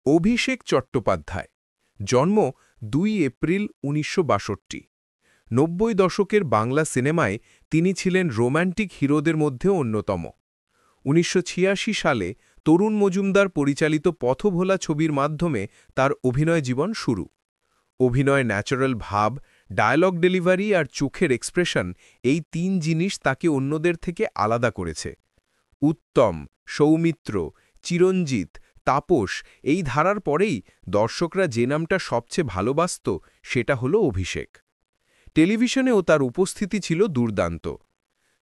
অভিষেক চট্টোপাধ্যায় জন্ম 2 এপ্রিল 1962। 90 দশকের বাংলা সিনেমায় তিনি ছিলেন রোম্যান্টিক হিরোদের মধ্যে অন্যতম। 1986 সালে তরুণ মজুমদার পরিচালিত পথভোলা ছবির মাধ্যমে তার অভিনয় জীবন শুরু। অভিনয় ন্যাচারাল ভাব, ডায়ালগ ডেলিভারি আর চোখের এক্সপ্রেশন, এই 3 জিনিস তাকে অন্যদের থেকে আলাদা করেছে। উত্তম, সৌমিত্র, চিরঞ্জিত, তাপস এই ধারার পরেই দর্শকরা যে নামটা সবচেয়ে ভালোবাসত সেটা হলো অভিষেক। টেলিভিশনেও তার উপস্থিতি ছিল দুর্দান্ত।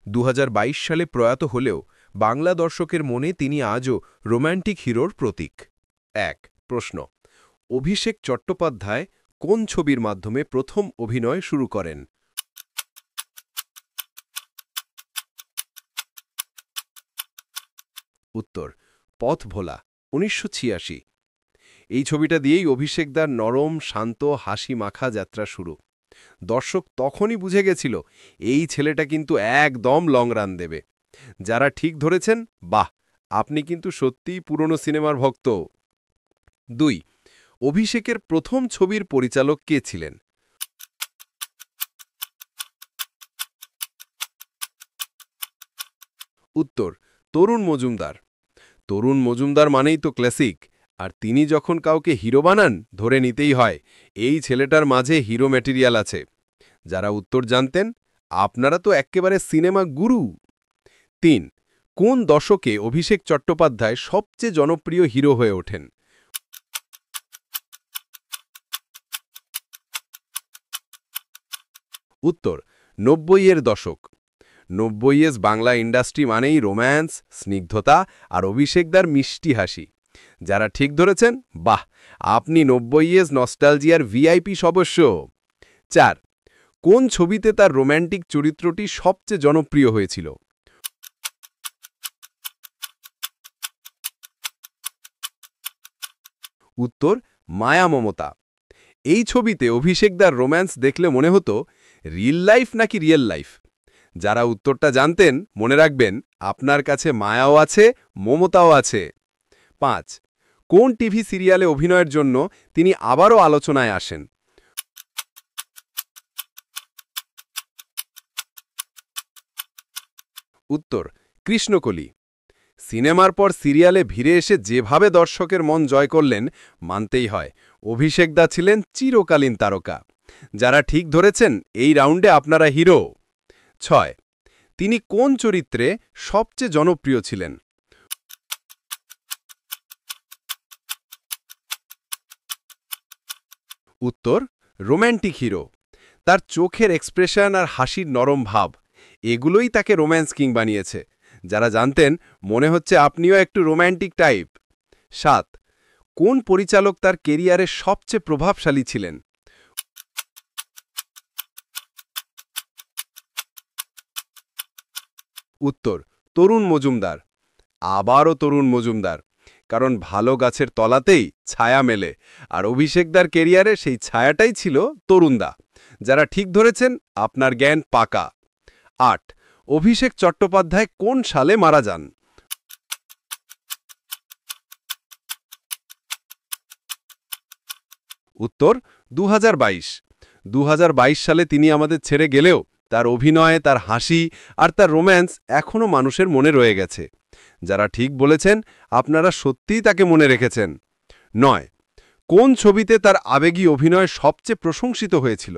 2022 সালে প্রয়াত হলেও বাংলা দর্শকের মনে তিনি আজও রোম্যান্টিক হিরোর প্রতীক। 1 প্রশ্ন, অভিষেক চট্টোপাধ্যায় কোন ছবির মাধ্যমে প্রথম অভিনয় শুরু করেন? উত্তর, পথভোলা, 1986। এই ছবিটা দিয়েই অভিষেকদার নরম, শান্ত, হাসি মাখা যাত্রা শুরু। দর্শক তখনই বুঝে গেছিল এই ছেলেটা কিন্তু একদম লং রান দেবে। যারা ঠিক ধরেছেন, বাহ, আপনি কিন্তু সত্যিই পুরনো সিনেমার ভক্ত। 2 অভিষেকের প্রথম ছবির পরিচালক কে ছিলেন? উত্তর, তরুণ মজুমদার। তরুণ মজুমদার মানেই তো ক্লাসিক, আর তিনি যখন কাউকে হিরো বানান ধরে নিতেই হয় এই ছেলেটার মাঝে হিরো ম্যাটেরিয়াল আছে। যারা উত্তর জানতেন, আপনারা তো এক্কেবারে সিনেমা গুরু। 3 কোন দশকে অভিষেক চট্টোপাধ্যায় সবচেয়ে জনপ্রিয় হিরো হয়ে ওঠেন? উত্তর, 90-এর দশক। 90s বাংলা ইন্ডাস্ট্রি মানেই রোম্যান্স, স্নিগ্ধতা আর অভিষেকদার মিষ্টি হাসি। যারা ঠিক ধরেছেন, বাহ, আপনি 90s নস্টালজিয়ার ভিআইপি সদস্য। 4 কোন ছবিতে তার রোম্যান্টিক চরিত্রটি সবচেয়ে জনপ্রিয় হয়েছিল? উত্তর, মায়া মমতা। এই ছবিতে অভিষেকদার রোম্যান্স দেখলে মনে হতো রিয়েল লাইফ নাকি রিয়েল লাইফ। যারা উত্তরটা জানতেন, মনে রাখবেন আপনার কাছে মায়াও আছে, মমতাও আছে। 5 কোন টিভি সিরিয়ালে অভিনয়ের জন্য তিনি আবারও আলোচনায় আসেন? উত্তর, কৃষ্ণকলি। সিনেমার পর সিরিয়ালে ভিড়ে এসে যেভাবে দর্শকের মন জয় করলেন, মানতেই হয় অভিষেকদা ছিলেন চিরকালীন তারকা। যারা ঠিক ধরেছেন, এই রাউন্ডে আপনারা হিরো। 6 তিনি কোন চরিত্রে সবচেয়ে জনপ্রিয় ছিলেন? উত্তর, রোম্যান্টিক হিরো। তার চোখের এক্সপ্রেশন আর হাসির নরম ভাব, এগুলোই তাকে রোম্যান্স কিং বানিয়েছে। যারা জানতেন, মনে হচ্ছে আপনিও একটু রোম্যান্টিক টাইপ। 7 কোন পরিচালক তার কেরিয়ারে সবচেয়ে প্রভাবশালী ছিলেন? উত্তর, তরুণ মজুমদার। আবারও তরুণ মজুমদার, কারণ ভালো গাছের তলাতেই ছায়া মেলে, আর অভিষেকদার কেরিয়ারে সেই ছায়াটাই ছিল তরুণদা। যারা ঠিক ধরেছেন, আপনার জ্ঞান পাকা। 8 অভিষেক চট্টোপাধ্যায় কোন সালে মারা যান? উত্তর, 2022। 2022 সালে তিনি আমাদের ছেড়ে গেলেও তার অভিনয়, তার হাসি আর তার রোম্যান্স এখনও মানুষের মনে রয়ে গেছে। যারা ঠিক বলেছেন, আপনারা সত্যিই তাকে মনে রেখেছেন। 9 কোন ছবিতে তার আবেগী অভিনয় সবচেয়ে প্রশংসিত হয়েছিল?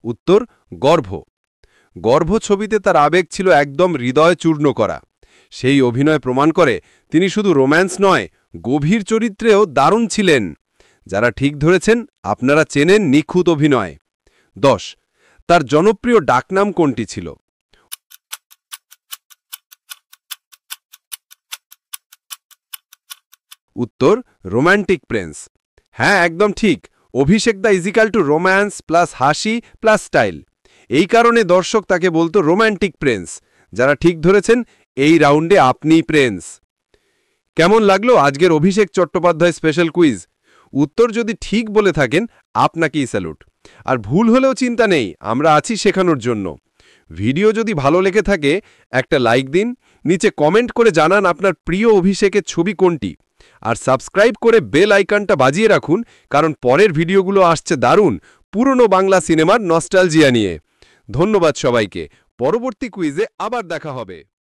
উত্তর, গর্ভ। গর্ভ ছবিতে তার আবেগ ছিল একদম হৃদয় চূর্ণ করা। সেই অভিনয় প্রমাণ করে তিনি শুধু রোম্যান্স নয়, গভীর চরিত্রেও দারুণ ছিলেন। যারা ঠিক ধরেছেন, আপনারা চেনেন নিখুঁত অভিনয়। 10 তার জনপ্রিয় ডাকনাম কোনটি ছিল? উত্তর, রোম্যান্টিক প্রিন্স। হ্যাঁ, একদম ঠিক। অভিষেকদা ইজিক্যাল টু রোম্যান্স প্লাস হাসি প্লাস স্টাইল। এই কারণে দর্শক তাকে বলতো রোম্যান্টিক প্রিন্স। যারা ঠিক ধরেছেন, এই রাউন্ডে আপনিই প্রিন্স। কেমন লাগলো আজকের অভিষেক চট্টোপাধ্যায় স্পেশাল কুইজ? উত্তর যদি ঠিক বলে থাকেন, আপনাকেই স্যালুট। আর ভুল হলেও চিন্তা নেই, আমরা আছি শেখানোর জন্য। ভিডিও যদি ভালো লেগে থাকে একটা লাইক দিন, নিচে কমেন্ট করে জানান আপনার প্রিয় অভিষেকের ছবি কোনটি, আর সাবস্ক্রাইব করে বেল আইকনটা বাজিয়ে রাখুন, কারণ পরের ভিডিওগুলো আসছে দারুণ পুরনো বাংলা সিনেমার নস্টালজিয়া নিয়ে। ধন্যবাদ সবাইকে। পরবর্তী কুইজে আবার দেখা হবে।